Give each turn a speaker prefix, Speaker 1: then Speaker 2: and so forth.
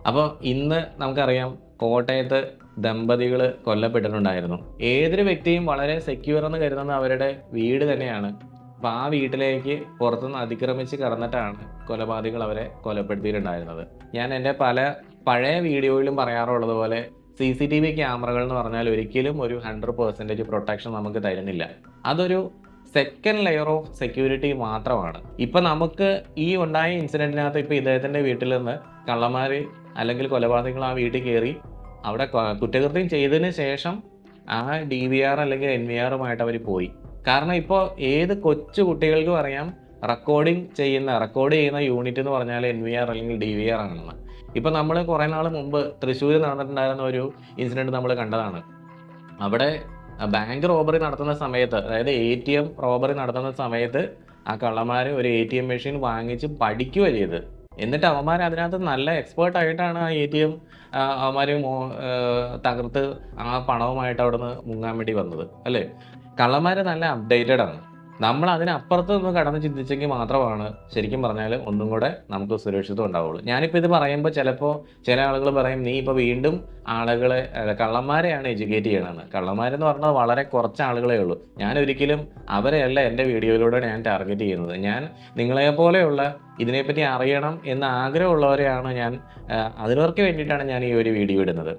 Speaker 1: അപ്പോൾ ഇന്ന് നമുക്കറിയാം കോട്ടയത്ത് ദമ്പതികൾ കൊല്ലപ്പെട്ടിട്ടുണ്ടായിരുന്നു. ഏതൊരു വ്യക്തിയും വളരെ സെക്യൂർ എന്ന് കരുതുന്ന അവരുടെ വീട് തന്നെയാണ്. അപ്പോൾ ആ വീട്ടിലേക്ക് പുറത്തുനിന്ന് അതിക്രമിച്ച് കടന്നിട്ടാണ് കൊലപാതകികൾ അവരെ കൊലപ്പെടുത്തിയിട്ടുണ്ടായിരുന്നത്. ഞാൻ എൻ്റെ പല പഴയ വീഡിയോയിലും പറയാറുള്ളത് പോലെ CCTV ക്യാമറകൾ എന്ന് പറഞ്ഞാൽ ഒരിക്കലും ഒരു 100% പ്രൊട്ടക്ഷൻ നമുക്ക് തരുന്നില്ല. അതൊരു സെക്കൻഡ് ലെയർ ഓഫ് സെക്യൂരിറ്റി മാത്രമാണ്. ഇപ്പം നമുക്ക് ഈ ഉണ്ടായ ഇൻസിഡൻറ്റിനകത്ത് ഇപ്പോൾ ഇദ്ദേഹത്തിൻ്റെ വീട്ടിൽ നിന്ന് കള്ളന്മാർ അല്ലെങ്കിൽ കൊലപാതകികൾ ആ വീട്ടിൽ കയറി അവിടെ കുറ്റകൃത്യം ചെയ്തതിന് ശേഷം ആ DVR അല്ലെങ്കിൽ NVRുമായിട്ട് അവർ പോയി. കാരണം ഇപ്പോൾ ഏത് കൊച്ചു കുട്ടികൾക്കും അറിയാം റെക്കോർഡ് ചെയ്യുന്ന യൂണിറ്റ് എന്ന് പറഞ്ഞാൽ NVR അല്ലെങ്കിൽ DVR ആണെന്ന്. ഇപ്പം നമ്മൾ കുറേ നാൾ മുമ്പ് തൃശ്ശൂർ നടന്നിട്ടുണ്ടായിരുന്ന ഒരു ഇൻസിഡൻറ്റ് നമ്മൾ കണ്ടതാണ്. അവിടെ ബാങ്ക് റോബറി നടത്തുന്ന സമയത്ത്, അതായത് ATM റോബറി നടത്തുന്ന സമയത്ത് ആ കള്ളന്മാർ ഒരു ATM മെഷീൻ വാങ്ങിച്ച് പഠിക്കുകയാണ് ചെയ്തത്. എന്നിട്ട് അവന്മാർ അതിനകത്ത് നല്ല എക്സ്പേർട്ട് ആയിട്ടാണ് ആ ATM അവന്മാർ തകർത്ത് ആ പണവുമായിട്ട് അവിടുന്ന് മുങ്ങാൻ വേണ്ടി വന്നത്, അല്ലേ? കള്ളന്മാർ നല്ല അപ്ഡേറ്റഡ് ആണ്. നമ്മൾ അതിനപ്പുറത്ത് നിന്ന് കടന്ന് ചിന്തിച്ചെങ്കിൽ മാത്രമാണ് ശരിക്കും പറഞ്ഞാൽ ഒന്നും കൂടെ നമുക്ക് സുരക്ഷിതം ഉണ്ടാവുള്ളൂ. ഞാനിപ്പോൾ ഇത് പറയുമ്പോൾ ചിലപ്പോൾ ചില ആളുകൾ പറയും, നീ ഇപ്പോൾ വീണ്ടും ആളുകളെ കള്ളന്മാരെയാണ് എഡ്യൂക്കേറ്റ് ചെയ്യണമെന്ന്. കള്ളന്മാരെന്ന് പറഞ്ഞാൽ വളരെ കുറച്ച് ആളുകളേ ഉള്ളൂ. ഞാനൊരിക്കലും അവരെയല്ല എൻ്റെ വീഡിയോയിലൂടെ ഞാൻ ടാർഗറ്റ് ചെയ്യുന്നത്. ഞാൻ നിങ്ങളെപ്പോലെയുള്ള ഇതിനെപ്പറ്റി അറിയണം എന്ന് ആഗ്രഹമുള്ളവരെയാണ് ഞാൻ അതിനവർക്ക് വേണ്ടിയിട്ടാണ് ഞാൻ ഈ ഒരു വീഡിയോ ഇടുന്നത്.